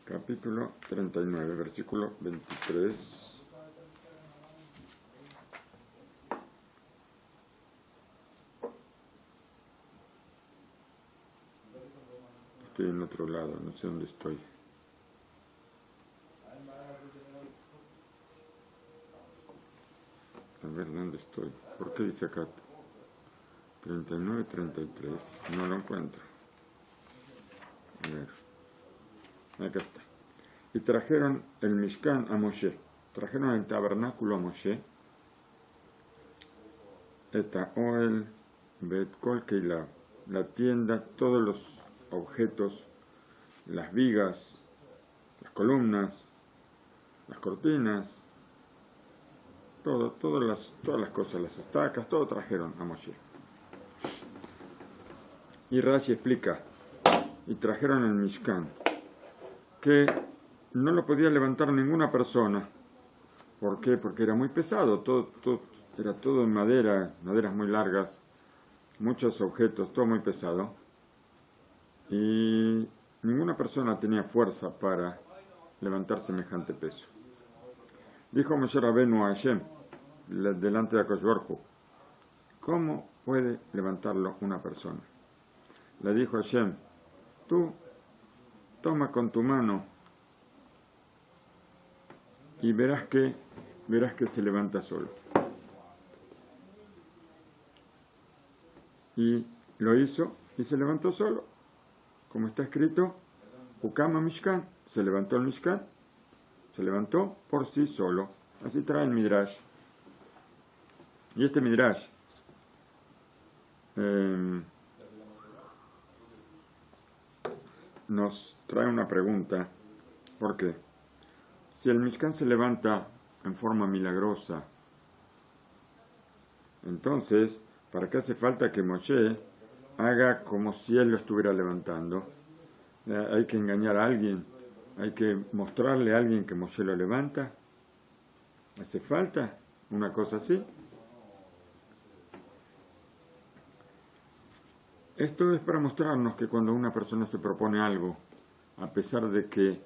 Capítulo 39, versículo 23. Estoy en otro lado, no sé dónde estoy. A ver dónde estoy. ¿Por qué dice acá 39, 33? No lo encuentro. A ver. Acá está. Y trajeron el Mishkan a Moshe. Trajeron el tabernáculo a Moshe. Eta Oel, Bet Kol Keilav. La tienda, todos los objetos, las vigas, las columnas, las cortinas, todas las cosas, las estacas, todo trajeron a Moshe. Y Rashi explica, y trajeron el Mishkan, que no lo podía levantar ninguna persona. ¿Por qué? Porque era muy pesado, era todo en madera, maderas muy largas, muchos objetos, todo muy pesado. Y ninguna persona tenía fuerza para levantar semejante peso. Dijo Moshe Rabenu a Hashem, delante de Akadosh Baruj Hu, ¿cómo puede levantarlo una persona? Le dijo Hashem, tú toma con tu mano y verás que se levanta solo. Y lo hizo y se levantó solo. Como está escrito, Ukama Mishkan, se levantó el Mishkan, se levantó por sí solo. Así trae el Midrash. Y este Midrash nos trae una pregunta. ¿Por qué? Si el Mishkan se levanta en forma milagrosa, entonces, ¿para qué hace falta que Moshe haga como si él lo estuviera levantando? Hay que engañar a alguien, hay que mostrarle a alguien que Moshe lo levanta. ¿Hace falta una cosa así? Esto es para mostrarnos que cuando una persona se propone algo, a pesar de que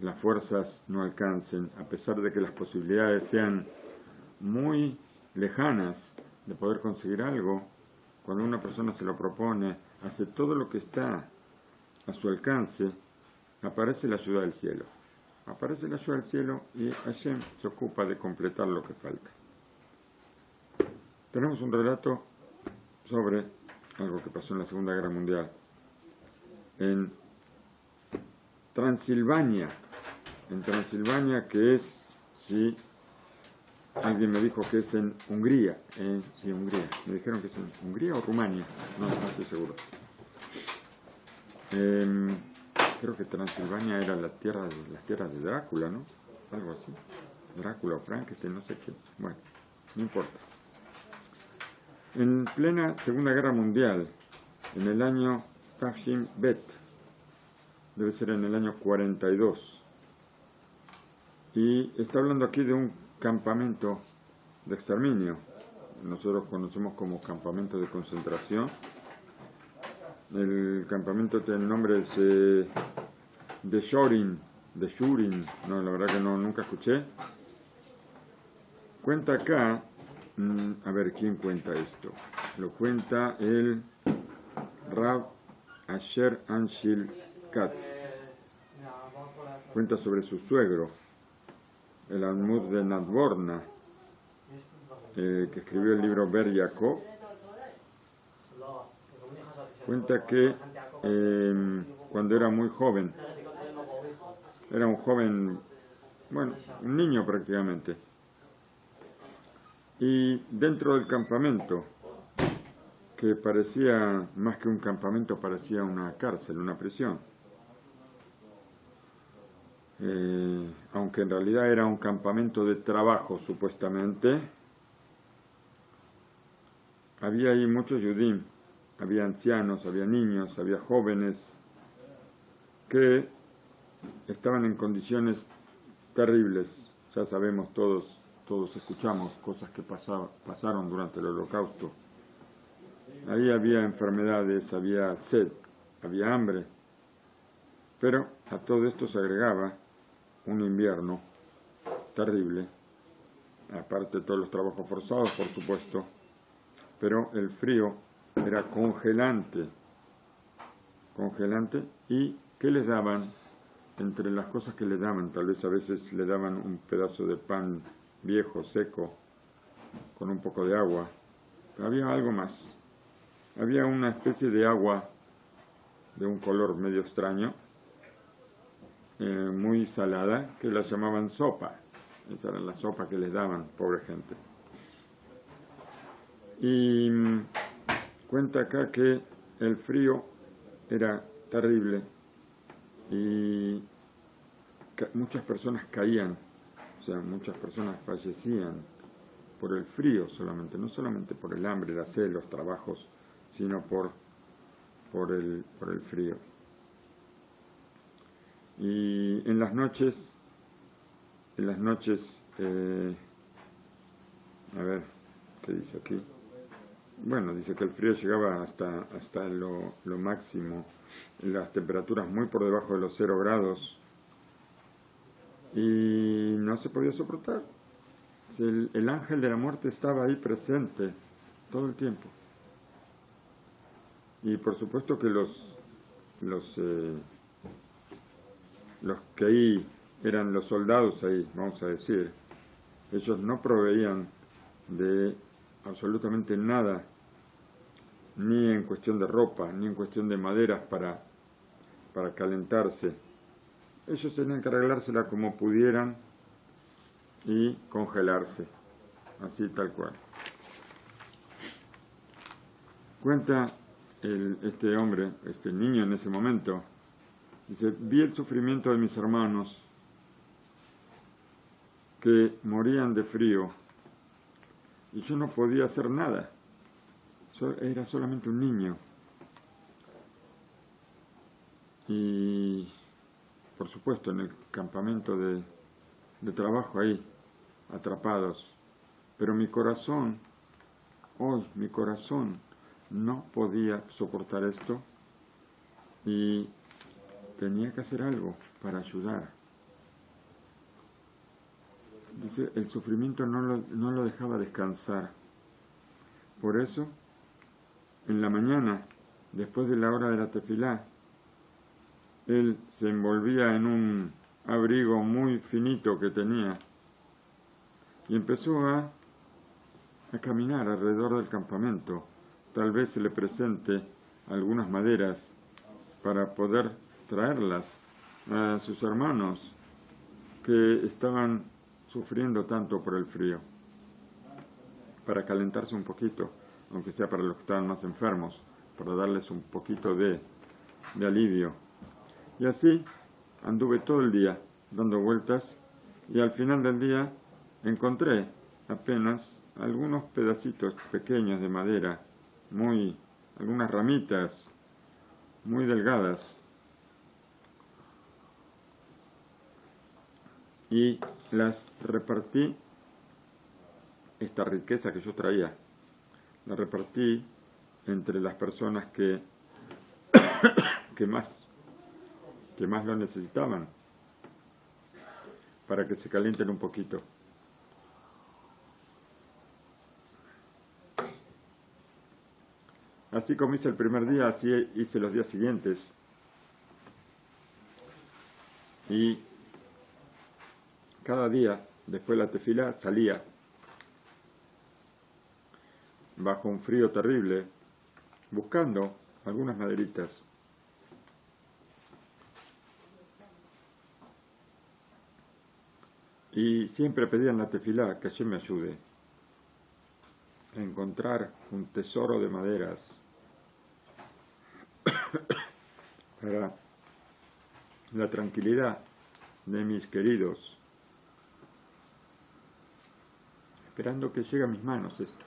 las fuerzas no alcancen, a pesar de que las posibilidades sean muy lejanas de poder conseguir algo, cuando una persona se lo propone, hace todo lo que está a su alcance, aparece la ayuda del cielo. Aparece la ayuda del cielo y Hashem se ocupa de completar lo que falta. Tenemos un relato sobre algo que pasó en la Segunda Guerra Mundial. En Transilvania, que es, sí, alguien me dijo que es en Hungría, sí, Hungría, me dijeron que es en Hungría o Rumania, no estoy seguro. Creo que Transilvania era las tierras de Drácula, ¿no? Algo así, Drácula o Frankenstein, no sé qué, bueno, no importa. En plena Segunda Guerra Mundial, en el año Tafshin Bet, debe ser en el año 42, y está hablando aquí de un campamento de exterminio. Nosotros conocemos como campamento de concentración. El campamento tiene el nombre de Shurin, no, la verdad que no, nunca escuché. Cuenta acá, a ver, ¿quién cuenta esto? Lo cuenta el Rav Asher Anshil Katz. Cuenta sobre su suegro, el Almud de Nadvorna, que escribió el libro Ber Yaakov. Cuenta que cuando era muy joven, era un joven, bueno, un niño prácticamente, y dentro del campamento, que parecía, más que un campamento, parecía una cárcel, una prisión, aunque en realidad era un campamento de trabajo supuestamente, había ahí muchos yudim, había ancianos, había niños, había jóvenes que estaban en condiciones terribles. Ya sabemos, todos escuchamos cosas que pasaron durante el Holocausto. Ahí había enfermedades, había sed, había hambre. Pero a todo esto se agregaba un invierno terrible, aparte de todos los trabajos forzados, por supuesto, pero el frío era congelante, y ¿qué les daban? Entre las cosas que les daban, tal vez a veces le daban un pedazo de pan viejo, seco, con un poco de agua, pero había algo más. Había una especie de agua de un color medio extraño, muy salada, que la llamaban sopa. Esa era la sopa que les daban, pobre gente. Y cuenta acá que el frío era terrible y muchas personas caían, o sea, muchas personas fallecían por el frío solamente, no solamente por el hambre, la sed, los trabajos, sino por el frío. Y en las noches, a ver, ¿qué dice aquí? Bueno, dice que el frío llegaba hasta lo máximo, las temperaturas muy por debajo de los 0 grados, y no se podía soportar. El ángel de la muerte estaba ahí presente todo el tiempo. Y por supuesto que los que ahí eran los soldados ahí, vamos a decir, ellos no proveían de absolutamente nada, ni en cuestión de ropa, ni en cuestión de maderas para calentarse. Ellos tenían que arreglársela como pudieran y congelarse, así tal cual. Cuenta este hombre, este niño en ese momento, dice: vi el sufrimiento de mis hermanos que morían de frío y yo no podía hacer nada. Era solamente un niño. Y por supuesto en el campamento de trabajo ahí, atrapados. Pero mi corazón no podía soportar esto y tenía que hacer algo para ayudar. Dice, el sufrimiento no lo dejaba descansar. Por eso, en la mañana, después de la hora de la tefilá, él se envolvía en un abrigo muy finito que tenía y empezó a caminar alrededor del campamento. Tal vez se le presente algunas maderas para poder traerlas a sus hermanos que estaban sufriendo tanto por el frío, para calentarse un poquito, aunque sea para los que estaban más enfermos, para darles un poquito de alivio. Y así anduve todo el día dando vueltas y al final del día encontré apenas algunos pedacitos pequeños de madera, algunas ramitas muy delgadas, y las repartí. Esta riqueza que yo traía la repartí entre las personas que más lo necesitaban, para que se calienten un poquito. Así como hice el primer día, así hice los días siguientes. Y cada día, después de la tefilá, salía bajo un frío terrible, buscando algunas maderitas. Y siempre pedía en la tefilá que Hashem me ayude a encontrar un tesoro de maderas para la tranquilidad de mis queridos, esperando que llegue a mis manos esto.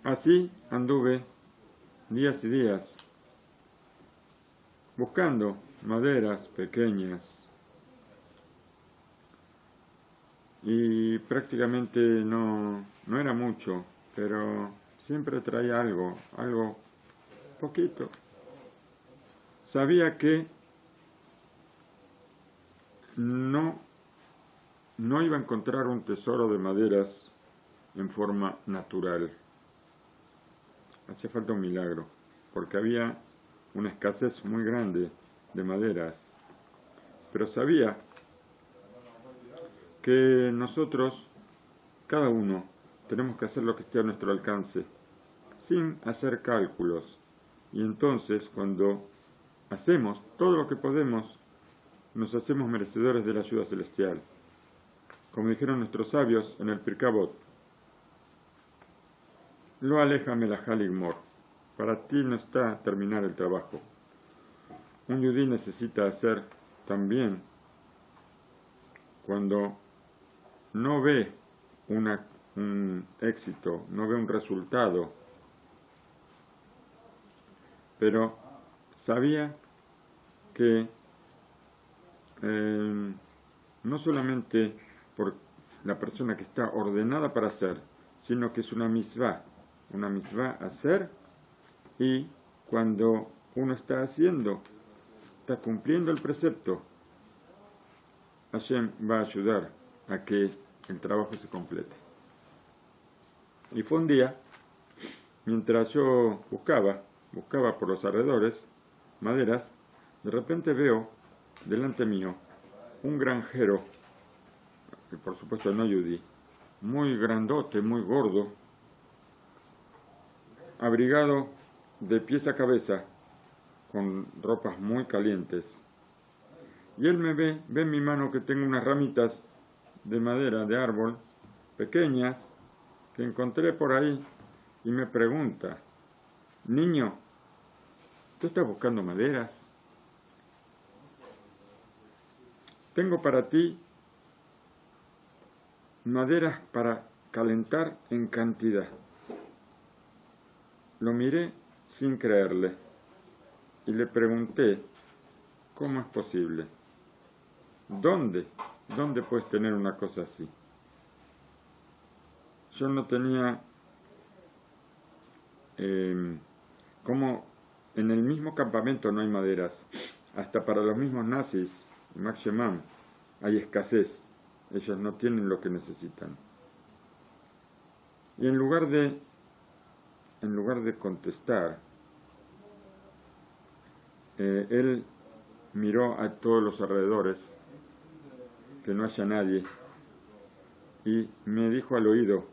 Así anduve días y días buscando maderas pequeñas y prácticamente no era mucho, pero siempre traía algo poquito. Sabía que no iba a encontrar un tesoro de maderas en forma natural. Hacía falta un milagro, porque había una escasez muy grande de maderas. Pero sabía que nosotros, cada uno, tenemos que hacer lo que esté a nuestro alcance, sin hacer cálculos. Y entonces, cuando hacemos todo lo que podemos, nos hacemos merecedores de la ayuda celestial. Como dijeron nuestros sabios en el Pirkei Avot, lo aleja melajá ligmor. Para ti no está terminar el trabajo. Un yudí necesita hacer también cuando no ve un éxito, no ve un resultado, pero sabía que no solamente por la persona que está ordenada para hacer, sino que es una mitzvah hacer, y cuando uno está haciendo, está cumpliendo el precepto, Hashem va a ayudar a que el trabajo se complete. Y fue un día, mientras yo buscaba por los alrededores maderas, de repente veo delante mío un granjero, que por supuesto no yudí, muy grandote, muy gordo, abrigado de pies a cabeza, con ropas muy calientes. Y él me ve en mi mano que tengo unas ramitas de madera, de árbol, pequeñas, que encontré por ahí, y me pregunta: niño, ¿tú estás buscando maderas? Tengo para ti maderas para calentar en cantidad. Lo miré sin creerle y le pregunté: ¿cómo es posible? ¿Dónde puedes tener una cosa así? Yo no tenía como en el mismo campamento no hay maderas, hasta para los mismos nazis, Max Sheman, hay escasez, ellos no tienen lo que necesitan. Y en lugar de contestar, él miró a todos los alrededores, que no haya nadie, y me dijo al oído,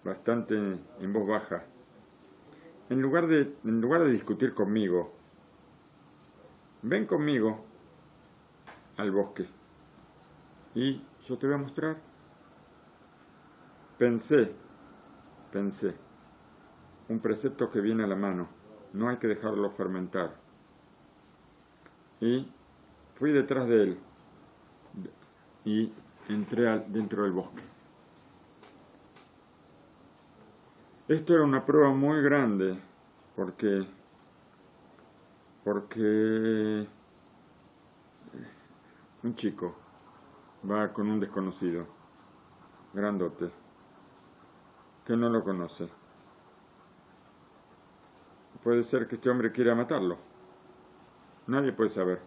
bastante en voz baja, en lugar de discutir conmigo, ven conmigo al bosque y yo te voy a mostrar. Pensé, un precepto que viene a la mano, no hay que dejarlo fermentar. Y fui detrás de él y entré dentro del bosque. Esto era una prueba muy grande, porque un chico va con un desconocido, grandote, que no lo conoce. Puede ser que este hombre quiera matarlo. Nadie puede saber.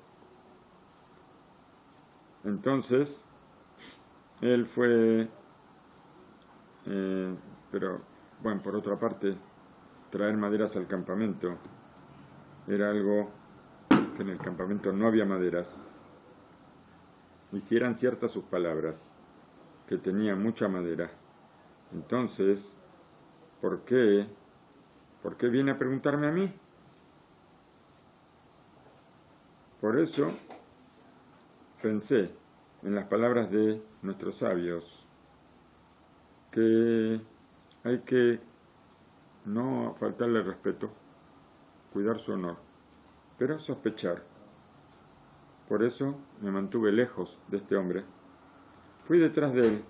Entonces, él fue, pero bueno, por otra parte, traer maderas al campamento era algo que en el campamento no había maderas. Y si eran ciertas sus palabras, que tenía mucha madera, entonces, ¿por qué viene a preguntarme a mí? Por eso pensé en las palabras de nuestros sabios, que hay que no faltarle respeto, cuidar su honor, pero sospechar. Por eso me mantuve lejos de este hombre. Fui detrás de él,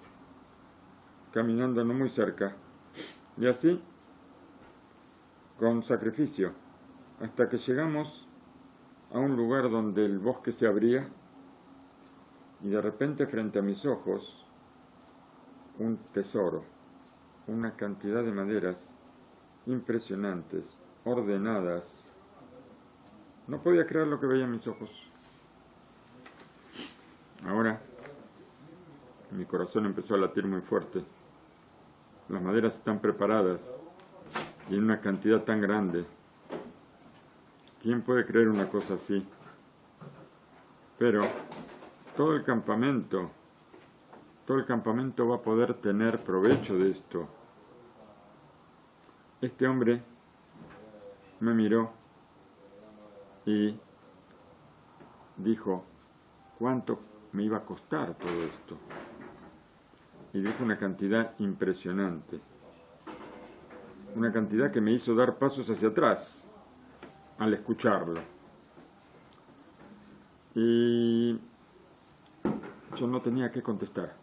caminando no muy cerca, y así, con sacrificio, hasta que llegamos a un lugar donde el bosque se abría, y de repente frente a mis ojos, un tesoro, una cantidad de maderas impresionantes, ordenadas. No podía creer lo que veía en mis ojos. Ahora mi corazón empezó a latir muy fuerte. Las maderas están preparadas y en una cantidad tan grande. ¿Quién puede creer una cosa así? Pero todo el campamento va a poder tener provecho de esto. Este hombre me miró y dijo, ¿cuánto me iba a costar todo esto? Y dijo una cantidad impresionante. Una cantidad que me hizo dar pasos hacia atrás al escucharlo. Y yo no tenía que contestar.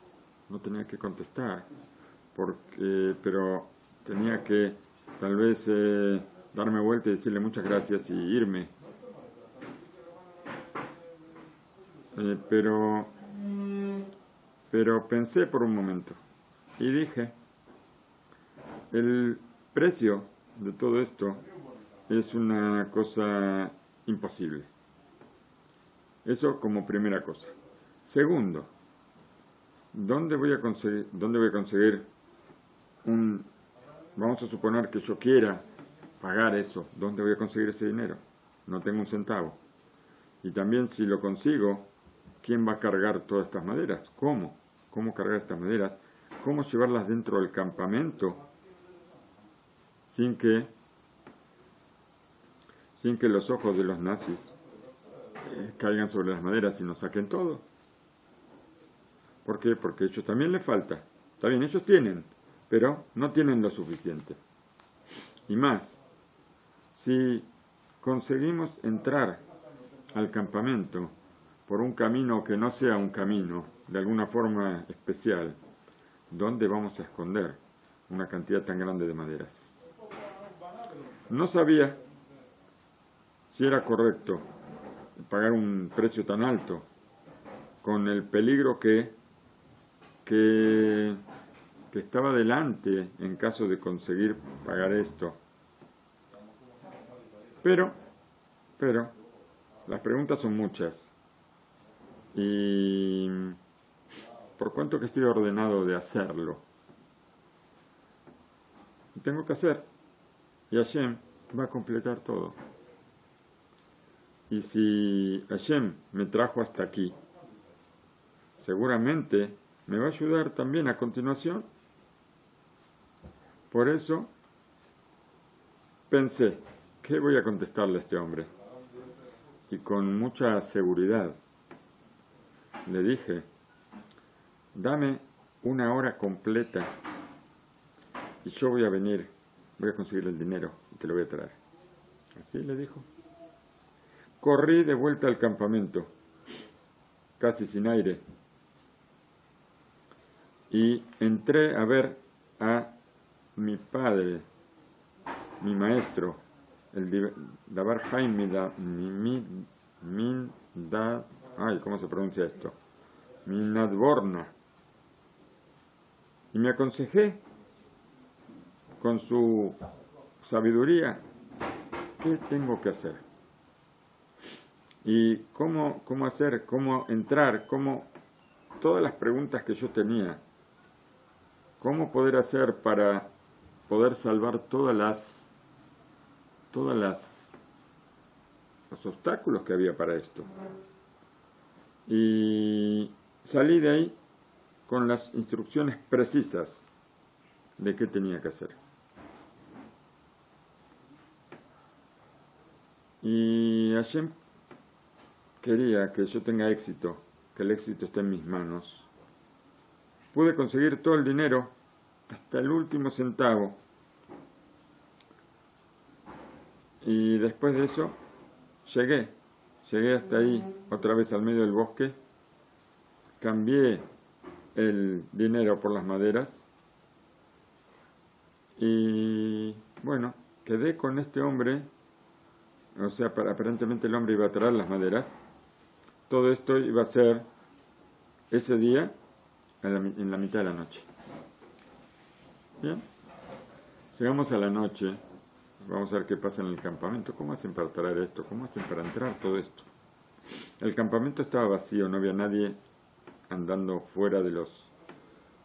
Pero tenía que tal vez darme vuelta y decirle muchas gracias y irme. Pero pensé por un momento y dije, el precio de todo esto es una cosa imposible. Eso como primera cosa. Segundo, ¿dónde voy a conseguir vamos a suponer que yo quiera pagar eso, ¿dónde voy a conseguir ese dinero? No tengo un centavo. Y también si lo consigo, ¿quién va a cargar todas estas maderas? ¿Cómo? ¿Cómo cargar estas maderas? ¿Cómo llevarlas dentro del campamento sin que los ojos de los nazis caigan sobre las maderas y nos saquen todo? ¿Por qué? Porque a ellos también les falta. Está bien, ellos tienen, pero no tienen lo suficiente. Y más, si conseguimos entrar al campamento por un camino que no sea un camino, de alguna forma especial, ¿dónde vamos a esconder una cantidad tan grande de maderas? No sabía si era correcto pagar un precio tan alto, con el peligro que estaba delante en caso de conseguir pagar esto. Pero, las preguntas son muchas. Y por cuanto que estoy ordenado de hacerlo, tengo que hacer. Y Hashem va a completar todo. Y si Hashem me trajo hasta aquí, seguramente me va a ayudar también a continuación. Por eso pensé, ¿qué voy a contestarle a este hombre? Y con mucha seguridad le dije, dame una hora completa y yo voy a venir, voy a conseguir el dinero y te lo voy a traer. Así le dijo. Corrí de vuelta al campamento, casi sin aire, y entré a ver a mi padre, mi maestro, el Dabar Haim ¿cómo se pronuncia esto? Minadborna. Y me aconsejé con su sabiduría qué tengo que hacer. Y cómo hacer, cómo entrar, todas las preguntas que yo tenía. Cómo poder hacer para poder salvar todos los obstáculos que había para esto. Y salí de ahí con las instrucciones precisas de qué tenía que hacer. Y Hashem quería que yo tenga éxito, que el éxito esté en mis manos. Pude conseguir todo el dinero, hasta el último centavo. Y después de eso, llegué hasta ahí, otra vez al medio del bosque. Cambié el dinero por las maderas. Y bueno, quedé con este hombre. O sea, aparentemente el hombre iba a traer las maderas. Todo esto iba a ser ese día en la mitad de la noche. Bien, llegamos a la noche vamos a ver qué pasa en el campamento. ¿Cómo hacen para traer esto? ¿Cómo hacen para entrar todo esto? El campamento estaba vacío, no había nadie andando fuera de los,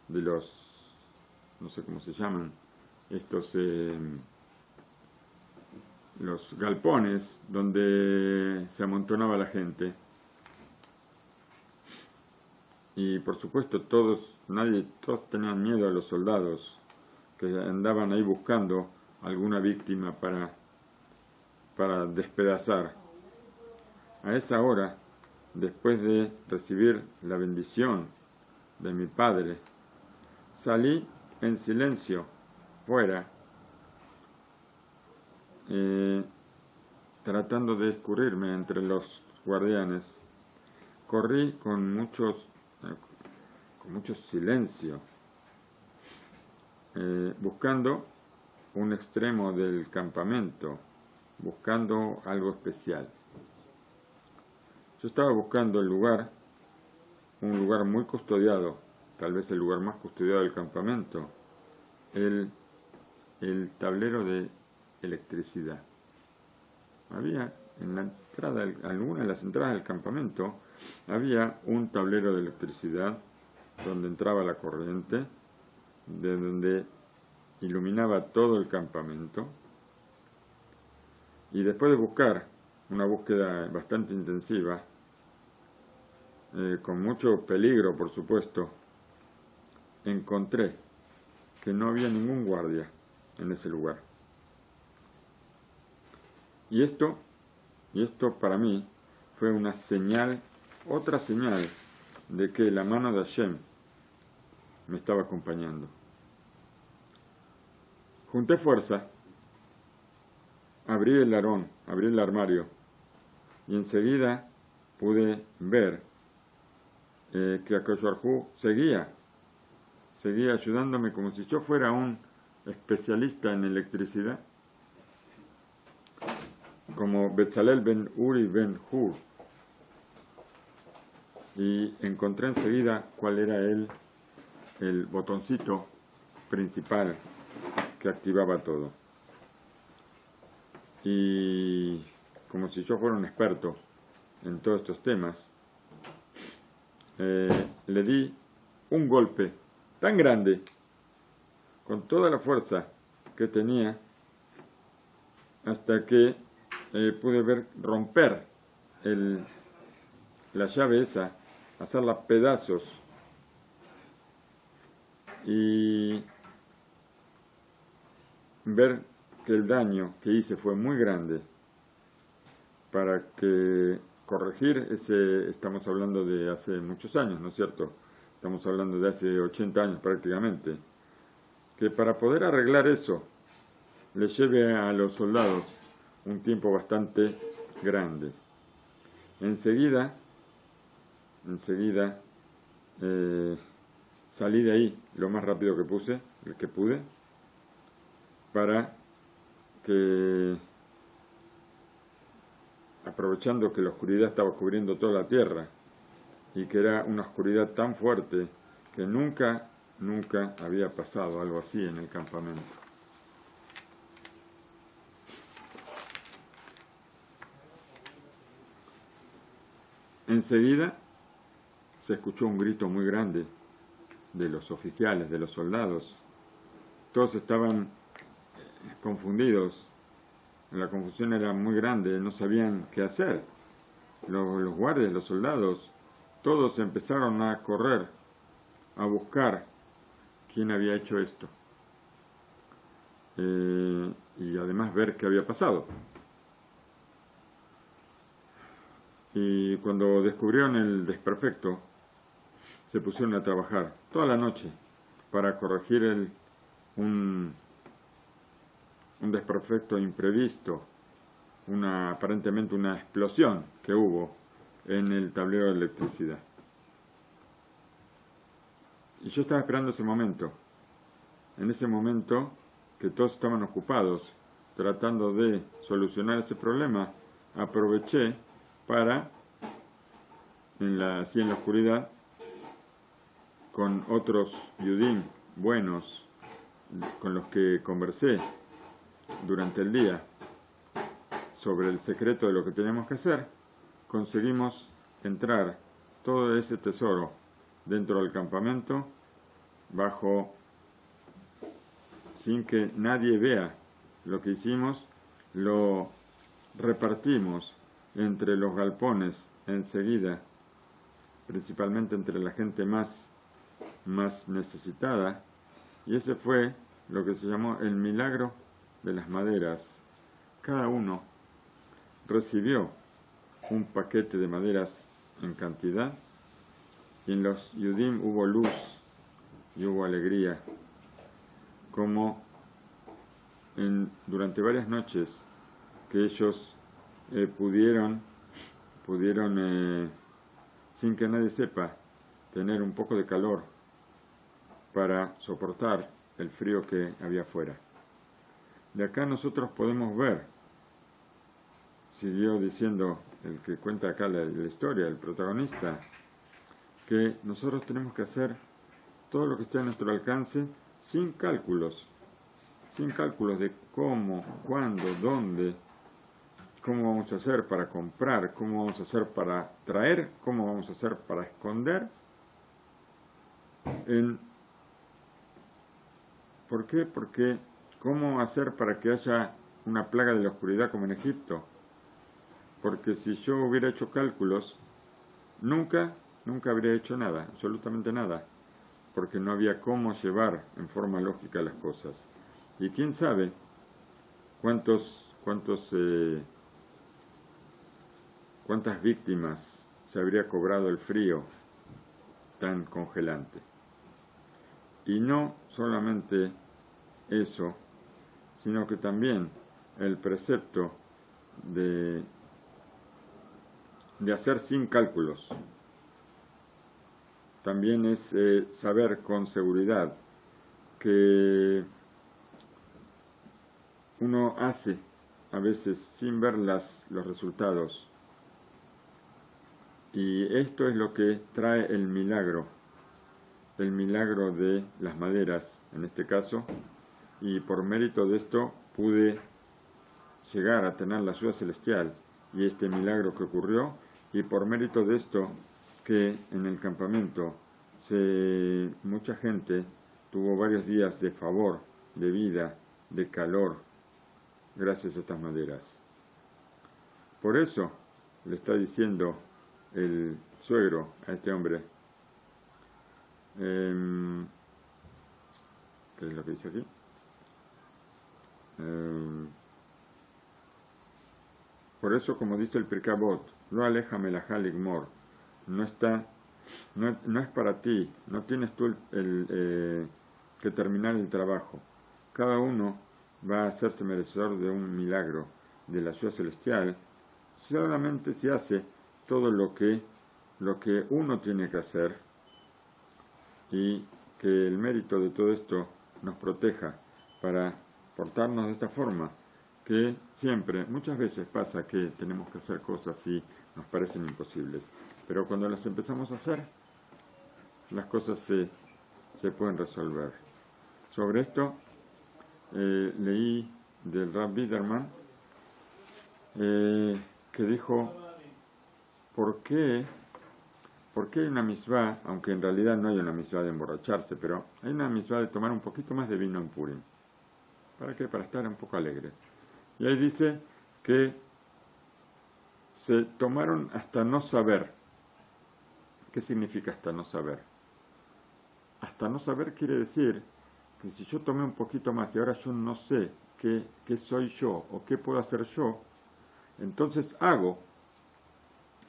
no sé cómo se llaman, estos, los galpones donde se amontonaba la gente. Y por supuesto todos tenían miedo a los soldados que andaban ahí buscando alguna víctima para despedazar. A esa hora, después de recibir la bendición de mi padre, salí en silencio fuera, tratando de escurrirme entre los guardianes. Corrí con mucho silencio, buscando un extremo del campamento, buscando algo especial. Yo estaba buscando un lugar muy custodiado, tal vez el lugar más custodiado del campamento, el tablero de electricidad. Había en la entrada, alguna de las entradas del campamento, había un tablero de electricidad donde entraba la corriente, de donde iluminaba todo el campamento. Y después de buscar, una búsqueda bastante intensiva, con mucho peligro por supuesto, encontré que no había ningún guardia en ese lugar. Y esto para mí fue una señal, otra señal de que la mano de Hashem me estaba acompañando. Junté fuerza, abrí el armario, y enseguida pude ver que Akadosh Baruj Hu seguía ayudándome como si yo fuera un especialista en electricidad, como Betzalel ben Uri ben Hur, y encontré enseguida cuál era el botoncito principal que activaba todo. Y como si yo fuera un experto en todos estos temas, le di un golpe tan grande, con toda la fuerza que tenía, hasta que pude romper la llave esa, hacerla pedazos, y ver que el daño que hice fue muy grande. Para que corregir estamos hablando de hace muchos años, ¿no es cierto? Estamos hablando de hace 80 años prácticamente. Que para poder arreglar eso, le lleve a los soldados un tiempo bastante grande. Enseguida salí de ahí lo más rápido que pude, para que, aprovechando que la oscuridad estaba cubriendo toda la tierra, y que era una oscuridad tan fuerte que nunca había pasado algo así en el campamento. Enseguida se escuchó un grito muy grande de los oficiales, de los soldados. Todos estaban confundidos. La confusión era muy grande, no sabían qué hacer. Los guardias, los soldados, todos empezaron a correr, a buscar quién había hecho esto. Y además ver qué había pasado. Y cuando descubrieron el desperfecto, se pusieron a trabajar toda la noche para corregir un desperfecto imprevisto, aparentemente una explosión que hubo en el tablero de electricidad. Y yo estaba esperando ese momento. En ese momento que todos estaban ocupados tratando de solucionar ese problema, aproveché para, así en la oscuridad, con otros yudim buenos con los que conversé, durante el día sobre el secreto de lo que teníamos que hacer, conseguimos entrar todo ese tesoro dentro del campamento sin que nadie vea lo que hicimos, lo repartimos entre los galpones enseguida, principalmente entre la gente más necesitada, y ese fue lo que se llamó el milagro de las maderas. Cada uno recibió un paquete de maderas en cantidad, y en los Yudim hubo luz y hubo alegría, como durante varias noches que ellos pudieron sin que nadie sepa, tener un poco de calor para soportar el frío que había afuera. De acá nosotros podemos ver, siguió diciendo el que cuenta acá la historia, el protagonista, que nosotros tenemos que hacer todo lo que esté a nuestro alcance sin cálculos de cómo, cuándo, dónde, cómo vamos a hacer para comprar, cómo vamos a hacer para traer, cómo vamos a hacer para esconder. ¿Por qué? Porque ¿cómo hacer para que haya una plaga de la oscuridad como en Egipto? Porque si yo hubiera hecho cálculos, nunca habría hecho nada, absolutamente nada, porque no había cómo llevar en forma lógica las cosas. Y quién sabe cuántas víctimas se habría cobrado el frío tan congelante. Y no solamente eso, sino que también el precepto de hacer sin cálculos también es saber con seguridad que uno hace a veces sin ver los resultados, y esto es lo que trae el milagro de las maderas en este caso, y por mérito de esto pude llegar a tener la ayuda celestial y este milagro que ocurrió, y por mérito de esto que en el campamento mucha gente tuvo varios días de favor, de vida, de calor, gracias a estas maderas. Por eso le está diciendo el suegro a este hombre, ¿qué es lo que dice aquí? Por eso, como dice el Pirkei Avot, lo aleja melajá ligmor, no es para ti, no tienes tú que terminar el trabajo. Cada uno va a hacerse merecedor de un milagro de la ayuda celestial solamente si hace todo lo que uno tiene que hacer, y que el mérito de todo esto nos proteja para portarnos de esta forma, que muchas veces pasa que tenemos que hacer cosas y nos parecen imposibles, pero cuando las empezamos a hacer, las cosas se pueden resolver. Sobre esto leí del Rav Biderman que dijo, ¿por qué hay una misvá, aunque en realidad no hay una misvá de emborracharse, pero hay una misvá de tomar un poquito más de vino en Purim? ¿Para qué? Para estar un poco alegre. Y ahí dice que se tomaron hasta no saber. ¿Qué significa hasta no saber? Hasta no saber quiere decir que si yo tomé un poquito más y ahora yo no sé qué soy yo o qué puedo hacer yo, entonces hago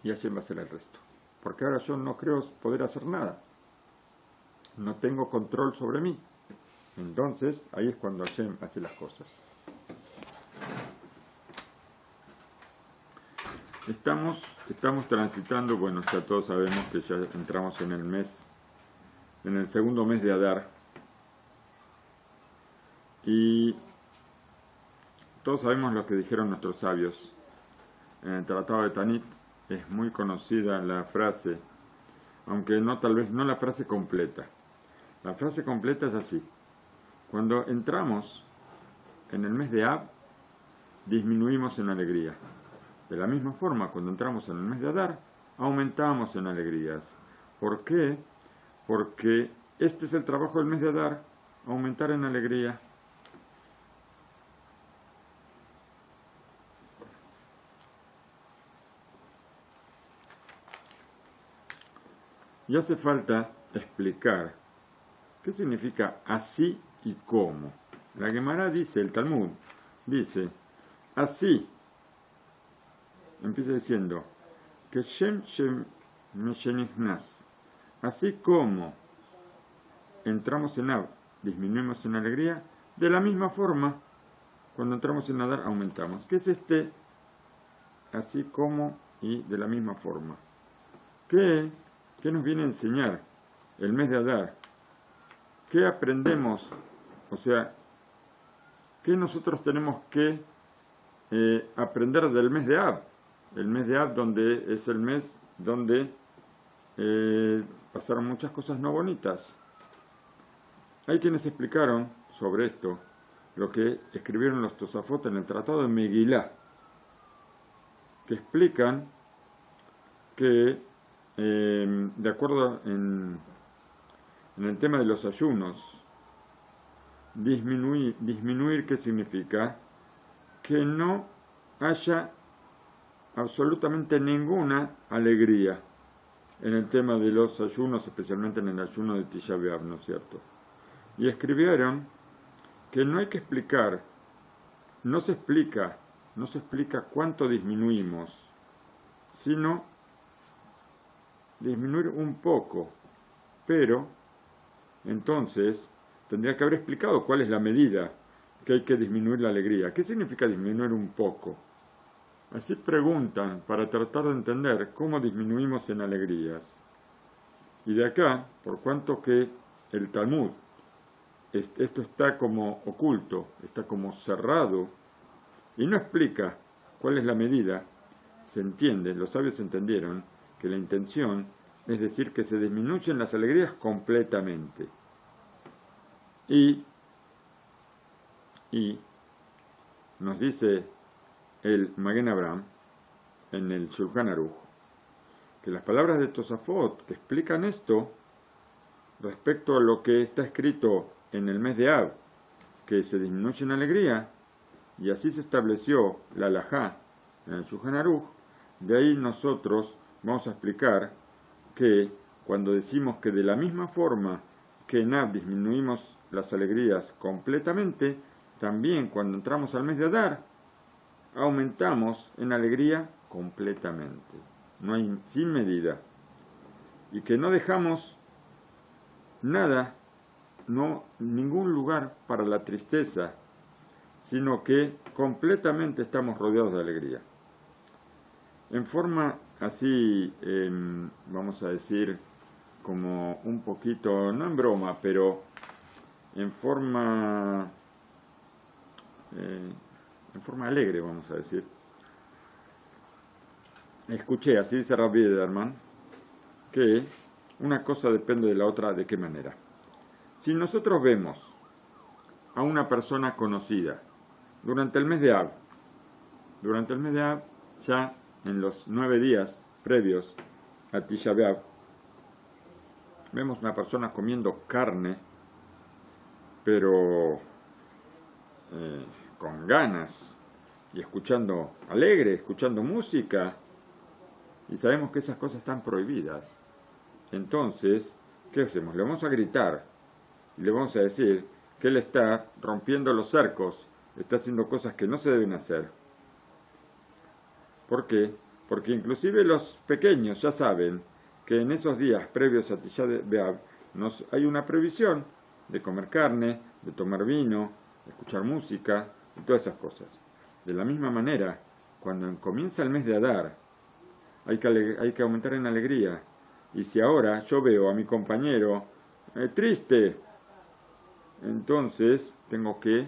y Hashem va a hacer el resto. Porque ahora yo no creo poder hacer nada. No tengo control sobre mí. Entonces, ahí es cuando Hashem hace las cosas. Estamos transitando, bueno, ya todos sabemos que ya entramos en el segundo mes de Adar. Y todos sabemos lo que dijeron nuestros sabios. En el Tratado de Tanit es muy conocida la frase, aunque tal vez no la frase completa. La frase completa es así: cuando entramos en el mes de Ab, disminuimos en alegría. De la misma forma, cuando entramos en el mes de Adar, aumentamos en alegrías. ¿Por qué? Porque este es el trabajo del mes de Adar, aumentar en alegría. Y hace falta explicar qué significa así y cómo. La Gemara dice, el Talmud dice, así, empieza diciendo, que Shem Meshenichnas, así como entramos en Ab, disminuimos en alegría, de la misma forma, cuando entramos en Adar, aumentamos. ¿Qué es este así como y de la misma forma? ¿Qué nos viene a enseñar el mes de Adar? ¿Qué aprendemos? O sea, ¿qué nosotros tenemos que aprender del mes de Ab? El mes de Ab donde es el mes donde pasaron muchas cosas no bonitas. Hay quienes explicaron sobre esto lo que escribieron los Tosafot en el Tratado de Megilá, que explican que de acuerdo en el tema de los ayunos, disminuir ¿qué significa? Que no haya absolutamente ninguna alegría en el tema de los ayunos, especialmente en el ayuno de Tisha B'Av, ¿no es cierto? Y escribieron que no hay que explicar, no se explica cuánto disminuimos, sino disminuir un poco, pero entonces tendría que haber explicado cuál es la medida que hay que disminuir la alegría. ¿Qué significa disminuir un poco? Así preguntan para tratar de entender cómo disminuimos en alegrías. Y de acá, por cuanto que el Talmud, esto está como oculto, está como cerrado, y no explica cuál es la medida, se entiende, los sabios entendieron, que la intención es decir que se disminuyen las alegrías completamente. Y nos dice el Magen Avraham en el Shulchan Aruch que las palabras de Tosafot que explican esto respecto a lo que está escrito en el mes de Av, que se disminuye en alegría, y así se estableció la halajá en el Shulchan Aruch, de ahí nosotros vamos a explicar que cuando decimos que de la misma forma que en Av disminuimos las alegrías completamente, también cuando entramos al mes de Adar, aumentamos en alegría completamente, no hay, sin medida, y que no dejamos nada, ningún lugar para la tristeza, sino que completamente estamos rodeados de alegría. En forma así, vamos a decir, como un poquito, no en broma, pero en forma alegre, vamos a decir. Escuché, así dice Rabbi Ederman, que una cosa depende de la otra, ¿de qué manera? Si nosotros vemos a una persona conocida durante el mes de Av, ya en los 9 días previos a Tisha B'Av, vemos una persona comiendo carne, pero con ganas, y escuchando música, y sabemos que esas cosas están prohibidas. Entonces, ¿qué hacemos? Le vamos a gritar y le vamos a decir que él está rompiendo los cercos, está haciendo cosas que no se deben hacer. ¿Por qué? Porque inclusive los pequeños ya saben que en esos días previos a Tisha B'Av hay una prohibición de comer carne, de tomar vino, de escuchar música y todas esas cosas. De la misma manera, cuando comienza el mes de Adar, hay que aumentar en alegría. Y si ahora yo veo a mi compañero triste, entonces tengo que,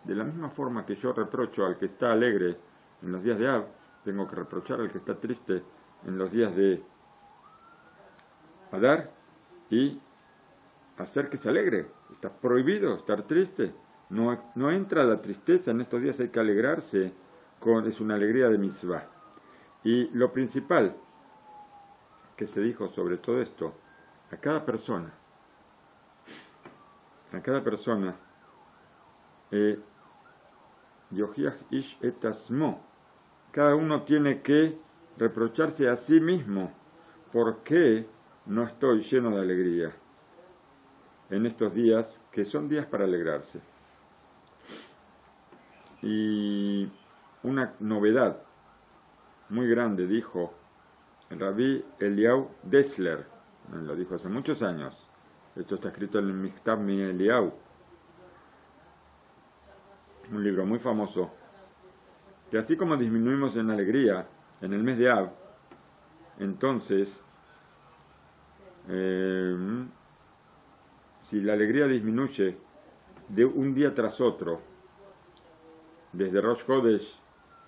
de la misma forma que yo reprocho al que está alegre en los días de Av, tengo que reprochar al que está triste en los días de Adar y hacer que se alegre. Está prohibido estar triste. No entra la tristeza, en estos días hay que alegrarse, es una alegría de mitzvah. Y lo principal que se dijo sobre todo esto, a cada persona, Yohiach ish et asmo, cada uno tiene que reprocharse a sí mismo, ¿por qué no estoy lleno de alegría en estos días que son días para alegrarse? Y una novedad muy grande dijo el Rabbi Eliyahu Dessler, lo dijo hace muchos años, esto está escrito en el Michtav Mi Eliyahu, un libro muy famoso, que así como disminuimos en alegría en el mes de Av, entonces, si la alegría disminuye de un día tras otro, desde Rosh Chodesh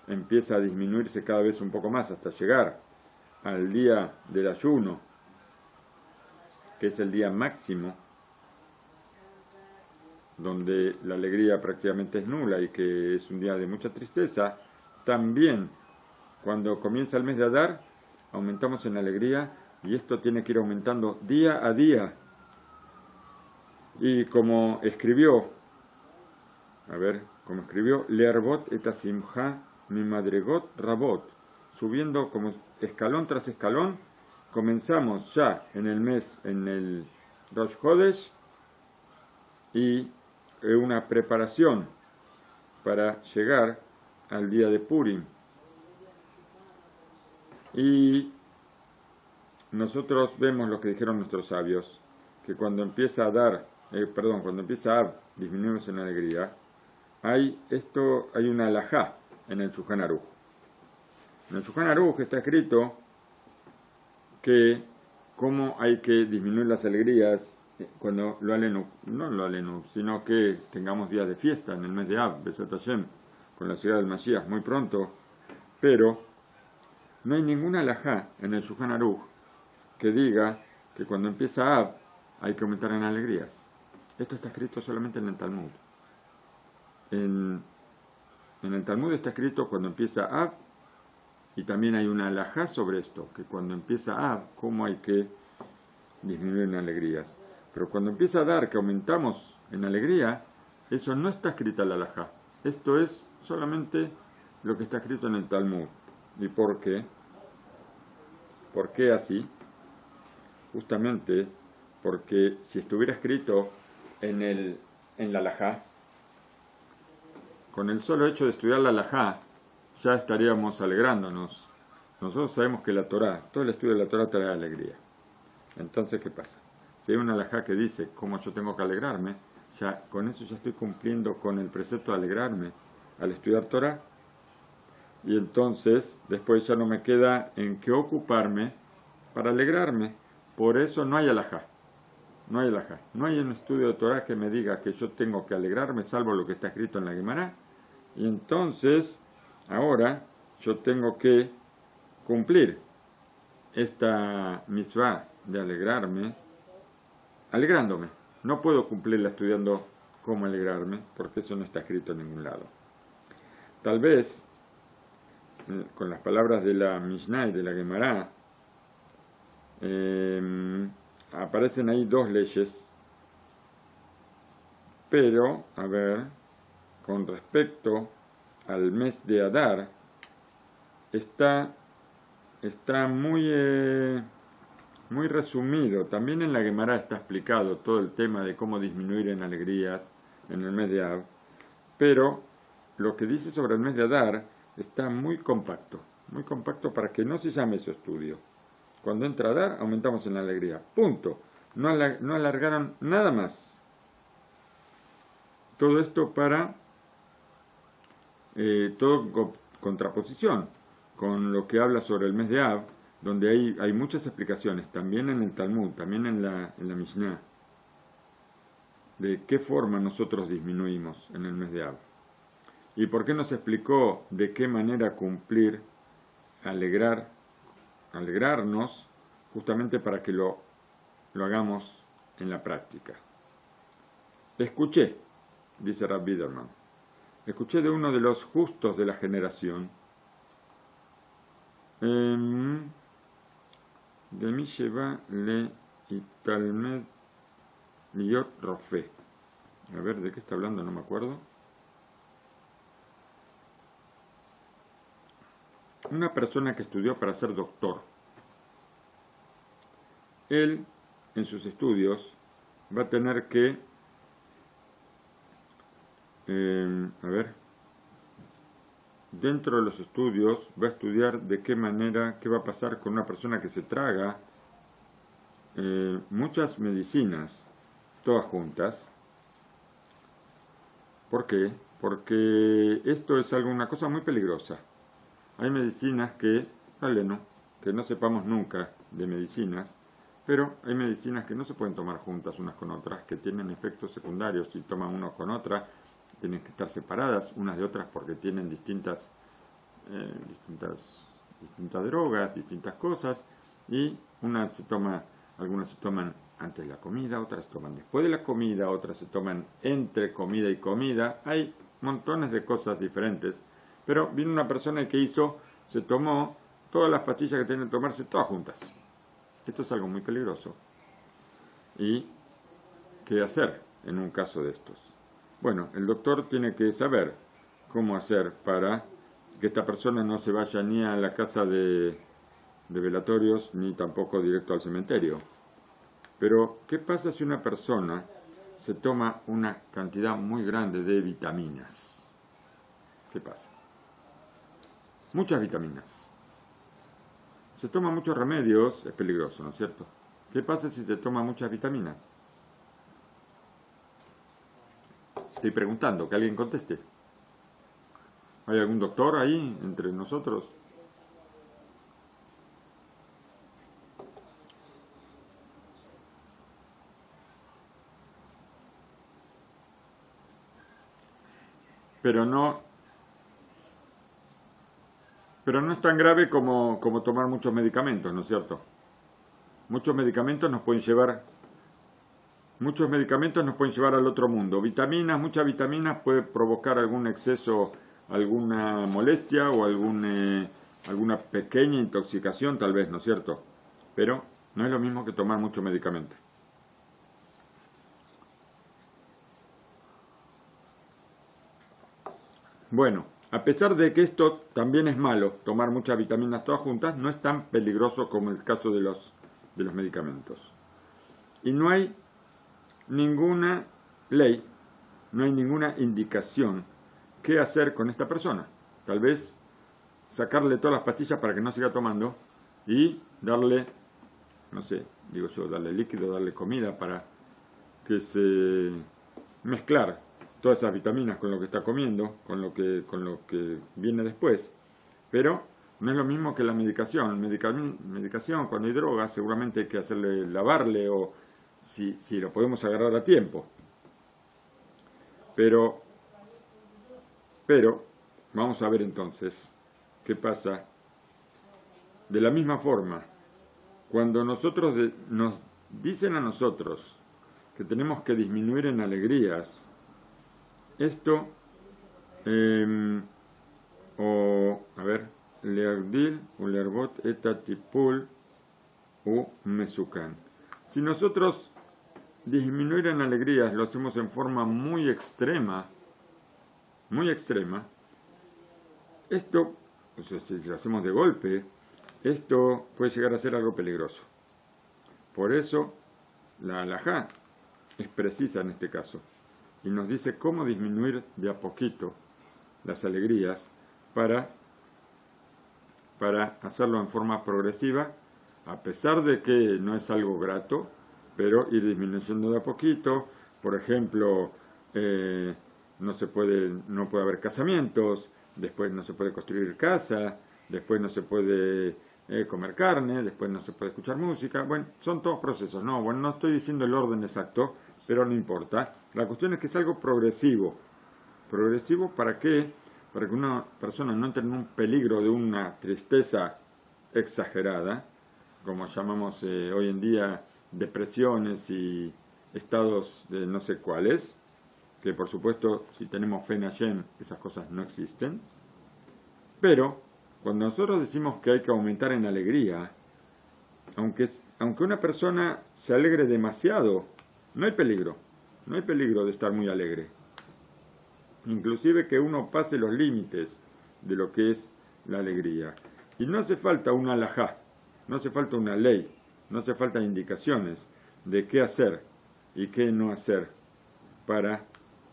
empieza a disminuirse cada vez un poco más hasta llegar al día del ayuno, que es el día máximo, donde la alegría prácticamente es nula y que es un día de mucha tristeza. También cuando comienza el mes de Adar aumentamos en alegría, y esto tiene que ir aumentando día a día. Y como escribió Learbot et asimcha mi madregot rabot, subiendo como escalón tras escalón, comenzamos ya en el Rosh Chodesh, y una preparación para llegar al día de Purim. Y nosotros vemos lo que dijeron nuestros sabios, que cuando empieza a disminuimos en alegría, hay una alajá en el Shulchan Aruch. En el Shulchan Aruch está escrito que cómo hay que disminuir las alegrías cuando sino que tengamos días de fiesta en el mes de Av, Besat Hashem, con la llegada del Mashiach muy pronto, pero no hay ninguna alajá en el Shulchan Aruch que diga que cuando empieza Av hay que aumentar en alegrías. Esto está escrito solamente en el Talmud. En el Talmud está escrito cuando empieza Av, y también hay una alajá sobre esto, que cuando empieza Av, cómo hay que disminuir en alegrías. Pero cuando empieza a dar que aumentamos en alegría, eso no está escrito en la alajá. Esto es solamente lo que está escrito en el Talmud. ¿Y por qué? ¿Por qué así? Justamente porque si estuviera escrito en la alajá, con el solo hecho de estudiar la alajá, ya estaríamos alegrándonos. Nosotros sabemos que la Torá, todo el estudio de la Torá trae alegría. Entonces, ¿qué pasa? Si hay una alajá que dice cómo yo tengo que alegrarme, ya con eso ya estoy cumpliendo con el precepto de alegrarme al estudiar Torá. Y entonces, después ya no me queda en qué ocuparme para alegrarme. Por eso no hay alajá. No hay alajá. No hay un estudio de Torá que me diga que yo tengo que alegrarme, salvo lo que está escrito en la Gemara. Y entonces, ahora, yo tengo que cumplir esta mitzvah de alegrarme, alegrándome. No puedo cumplirla estudiando cómo alegrarme, porque eso no está escrito en ningún lado. Tal vez, con las palabras de la Mishnah y de la Gemara, aparecen ahí dos leyes, pero, con respecto al mes de Adar, está muy resumido. También en la Gemara está explicado todo el tema de cómo disminuir en alegrías en el mes de Av, pero lo que dice sobre el mes de Adar está muy compacto para que no se llame ese estudio. Cuando entra Adar, aumentamos en alegría. Punto. No alargaron nada más. Todo esto para todo contraposición con lo que habla sobre el mes de Av, donde hay muchas explicaciones, también en el Talmud, también en la Mishnah, de qué forma nosotros disminuimos en el mes de Av. ¿Y por qué nos explicó de qué manera cumplir, alegrarnos, justamente para que lo hagamos en la práctica? Escuché, dice Rabbi Biderman, escuché de uno de los justos de la generación, de mi lleva le italmed liot rofe. A ver, ¿de qué está hablando? No me acuerdo. Una persona que estudió para ser doctor. Él, en sus estudios, va a tener que, dentro de los estudios, va a estudiar de qué manera, qué va a pasar con una persona que se traga muchas medicinas, todas juntas. ¿Por qué? Porque esto es una cosa muy peligrosa. Hay medicinas que, que no sepamos nunca de medicinas, pero hay medicinas que no se pueden tomar juntas unas con otras, que tienen efectos secundarios. Si toman una con otra, tienen que estar separadas unas de otras porque tienen distintas drogas, distintas cosas, y algunas se toman antes de la comida, otras se toman después de la comida, otras se toman entre comida y comida. Hay montones de cosas diferentes, pero vino una persona que se tomó todas las pastillas que tienen que tomarse todas juntas. Esto es algo muy peligroso. ¿Y qué hacer en un caso de estos? Bueno, el doctor tiene que saber cómo hacer para que esta persona no se vaya ni a la casa de velatorios ni tampoco directo al cementerio. Pero, ¿qué pasa si una persona se toma una cantidad muy grande de vitaminas? ¿Qué pasa? Muchas vitaminas. Se toma muchos remedios, es peligroso, ¿no es cierto? ¿Qué pasa si se toma muchas vitaminas? Estoy preguntando, que alguien conteste. ¿Hay algún doctor ahí entre nosotros? Pero no es tan grave como tomar muchos medicamentos, ¿no es cierto? Muchos medicamentos nos pueden llevar al otro mundo. Muchas vitaminas puede provocar algún exceso, alguna molestia o alguna pequeña intoxicación, tal vez, ¿no es cierto? Pero no es lo mismo que tomar mucho medicamento. Bueno, a pesar de que esto también es malo, tomar muchas vitaminas todas juntas, no es tan peligroso como el caso de los medicamentos. Y no hay ninguna ley, no hay ninguna indicación qué hacer con esta persona. Tal vez sacarle todas las pastillas para que no siga tomando y darle, darle líquido, darle comida para que se mezclar todas esas vitaminas con lo que está comiendo, con lo que viene después. Pero no es lo mismo que la medicación. Medicación, cuando hay droga, seguramente hay que lavarle o si lo podemos agarrar a tiempo. Pero vamos a ver entonces qué pasa. De la misma forma, cuando nos dicen a nosotros que tenemos que disminuir en alegrías, esto, leagdil u learbot etatipul u mesukan. Si nosotros disminuir en alegrías lo hacemos en forma muy extrema, esto, si lo hacemos de golpe, esto puede llegar a ser algo peligroso. Por eso, la halajá es precisa en este caso y nos dice cómo disminuir de a poquito las alegrías para hacerlo en forma progresiva, a pesar de que no es algo grato, pero ir disminuyendo de a poquito. Por ejemplo, no puede haber casamientos, después no se puede construir casa, después no se puede comer carne, después no se puede escuchar música. Bueno, son todos procesos. No estoy diciendo el orden exacto, pero no importa. La cuestión es que es algo progresivo. ¿Progresivo para qué? Para que una persona no entre en un peligro de una tristeza exagerada, como llamamos hoy en día depresiones y estados de no sé cuáles, que por supuesto si tenemos fe en Hashem esas cosas no existen, pero cuando nosotros decimos que hay que aumentar en alegría, aunque una persona se alegre demasiado, no hay peligro de estar muy alegre. Inclusive que uno pase los límites de lo que es la alegría. Y no hace falta una halajá, no hace falta una ley, no hace falta indicaciones de qué hacer y qué no hacer para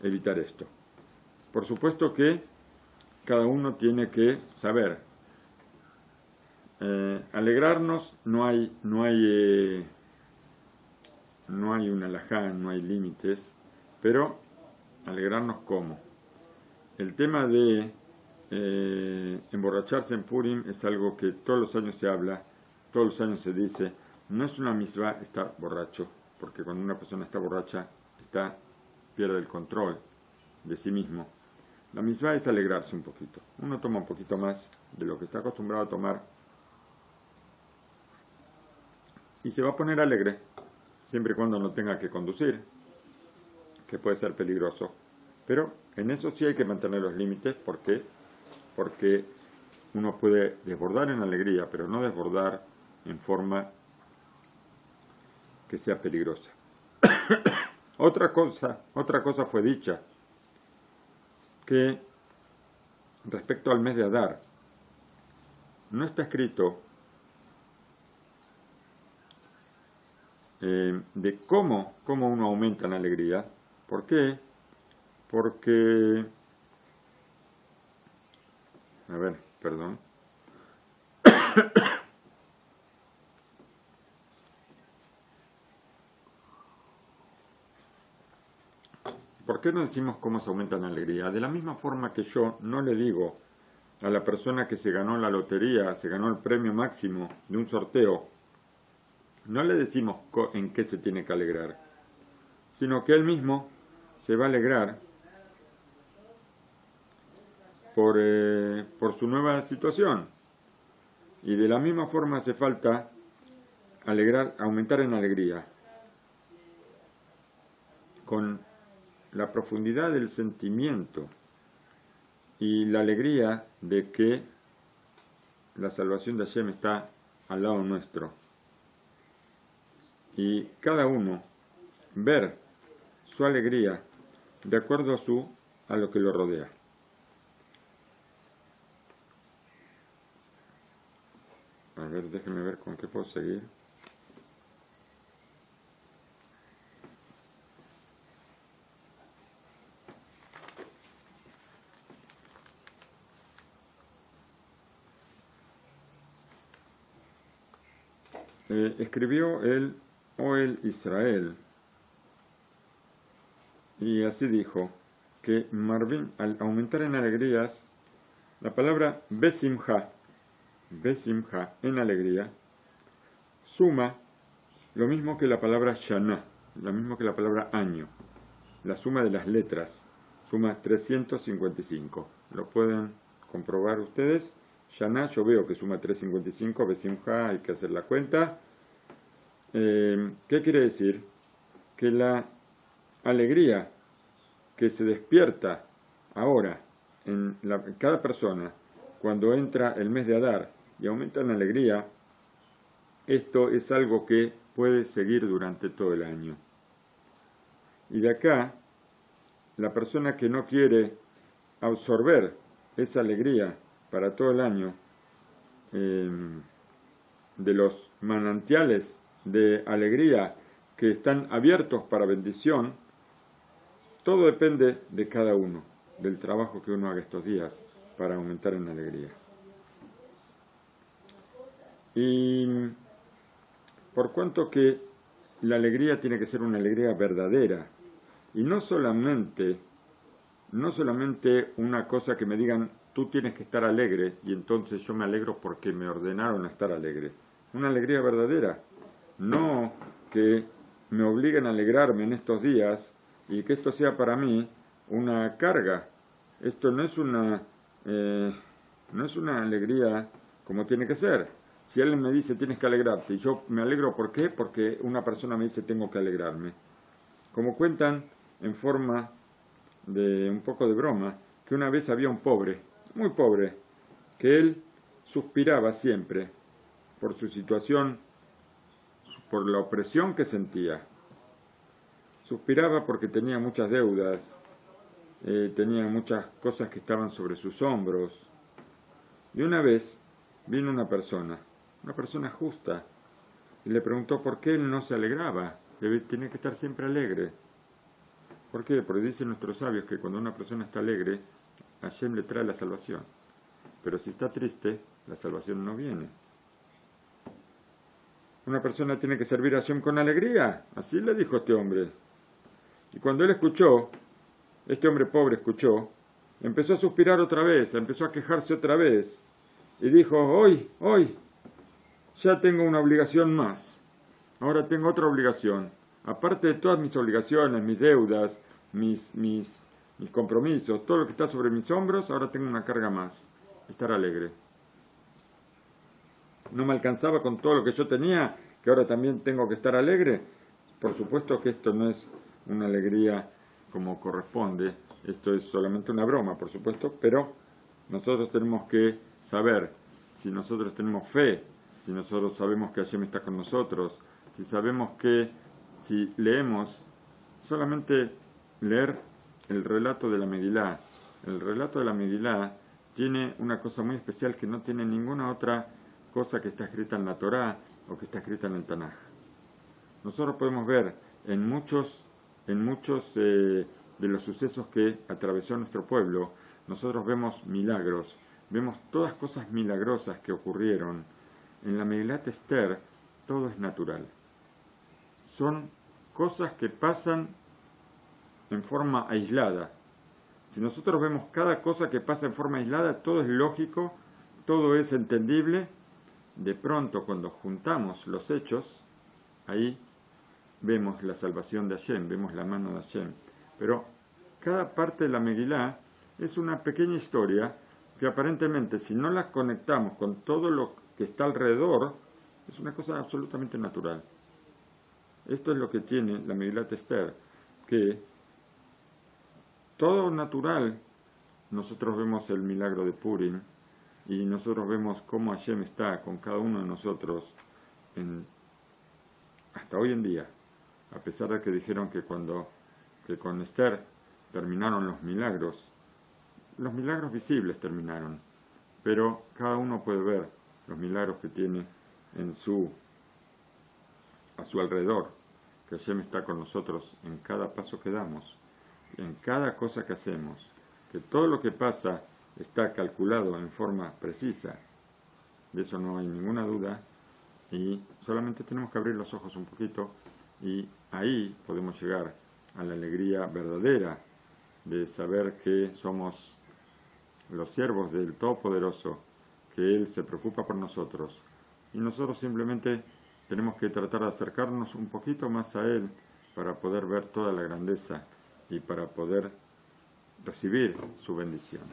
evitar esto. Por supuesto que cada uno tiene que saber. Alegrarnos no hay una halajá, no hay límites, pero alegrarnos ¿cómo? El tema de emborracharse en Purim es algo que todos los años se habla, todos los años se dice. No es una misvá estar borracho, porque cuando una persona está borracha pierde el control de sí mismo. La misvá es alegrarse un poquito. Uno toma un poquito más de lo que está acostumbrado a tomar y se va a poner alegre, siempre y cuando no tenga que conducir, que puede ser peligroso. Pero en eso sí hay que mantener los límites, porque uno puede desbordar en alegría, pero no desbordar en forma que sea peligrosa. Otra cosa fue dicha, que respecto al mes de Adar, no está escrito de cómo uno aumenta en alegría. ¿Por qué? Porque, perdón. ¿Por qué no decimos cómo se aumenta la alegría? De la misma forma que yo no le digo a la persona que se ganó la lotería, se ganó el premio máximo de un sorteo, no le decimos en qué se tiene que alegrar, sino que él mismo se va a alegrar por su nueva situación. Y de la misma forma hace falta aumentar en alegría, con la profundidad del sentimiento y la alegría de que la salvación de Hashem está al lado nuestro. Y cada uno ver su alegría de acuerdo a lo que lo rodea. A ver, déjenme ver con qué puedo seguir. Escribió el Oel Israel y así dijo que Marvin, al aumentar en alegrías, la palabra besimha en alegría, suma lo mismo que la palabra shana, lo mismo que la palabra año. La suma de las letras suma 355. Lo pueden comprobar ustedes. Shana, yo veo que suma 355, besimha hay que hacer la cuenta. ¿Qué quiere decir? Que la alegría que se despierta ahora en cada persona cuando entra el mes de Adar y aumenta en alegría, esto es algo que puede seguir durante todo el año. Y de acá, la persona que no quiere absorber esa alegría para todo el año, de los manantiales de alegría que están abiertos para bendición, todo depende de cada uno, del trabajo que uno haga estos días para aumentar en alegría. Y por cuanto que la alegría tiene que ser una alegría verdadera, y no solamente una cosa que me digan, tú tienes que estar alegre, y entonces yo me alegro porque me ordenaron a estar alegre. Una alegría verdadera, no que me obliguen a alegrarme en estos días y que esto sea para mí una carga. Esto no es una alegría como tiene que ser. Si alguien me dice tienes que alegrarte y yo me alegro, ¿por qué? Porque una persona me dice tengo que alegrarme. Como cuentan en forma de un poco de broma, que una vez había un pobre, muy pobre, que él suspiraba siempre por su situación, por la opresión que sentía. Suspiraba porque tenía muchas deudas, tenía muchas cosas que estaban sobre sus hombros. Y una vez vino una persona justa, y le preguntó por qué él no se alegraba. Tiene que estar siempre alegre. ¿Por qué? Porque dicen nuestros sabios que cuando una persona está alegre, Hashem le trae la salvación. Pero si está triste, la salvación no viene. Una persona tiene que servir a Hashem con alegría. Así le dijo este hombre. Y cuando él escuchó, este hombre pobre escuchó, empezó a suspirar otra vez, empezó a quejarse otra vez. Y dijo, hoy, ya tengo una obligación más. Ahora tengo otra obligación. Aparte de todas mis obligaciones, mis deudas, mis compromisos, todo lo que está sobre mis hombros, ahora tengo una carga más. Estar alegre. No me alcanzaba con todo lo que yo tenía, que ahora también tengo que estar alegre. Por supuesto que esto no es una alegría como corresponde. Esto es solamente una broma, por supuesto, pero nosotros tenemos que saber, si nosotros tenemos fe, si nosotros sabemos que Hashem está con nosotros, si sabemos que si leemos, solamente leer el relato de la Megilá. El relato de la Megilá tiene una cosa muy especial que no tiene ninguna otra cosa que está escrita en la Torá o que está escrita en el Tanaj. Nosotros podemos ver en muchos de los sucesos que atravesó nuestro pueblo, nosotros vemos milagros, vemos todas cosas milagrosas que ocurrieron. En la Megilat Esther todo es natural. Son cosas que pasan en forma aislada. Si nosotros vemos cada cosa que pasa en forma aislada, todo es lógico, todo es entendible. De pronto, cuando juntamos los hechos, ahí vemos la salvación de Hashem, vemos la mano de Hashem. Pero cada parte de la Megilá es una pequeña historia que aparentemente, si no la conectamos con todo lo que está alrededor, es una cosa absolutamente natural. Esto es lo que tiene la Megilat Esther, que todo natural. Nosotros vemos el milagro de Purim y nosotros vemos cómo Hashem está con cada uno de nosotros hasta hoy en día, a pesar de que dijeron que con Esther terminaron los milagros visibles terminaron, pero cada uno puede ver los milagros que tiene a su alrededor, que Hashem está con nosotros en cada paso que damos, en cada cosa que hacemos, que todo lo que pasa está calculado en forma precisa. De eso no hay ninguna duda, y solamente tenemos que abrir los ojos un poquito y ahí podemos llegar a la alegría verdadera de saber que somos los siervos del Todopoderoso, que Él se preocupa por nosotros y nosotros simplemente tenemos que tratar de acercarnos un poquito más a Él para poder ver toda la grandeza y para poder recibir su bendición.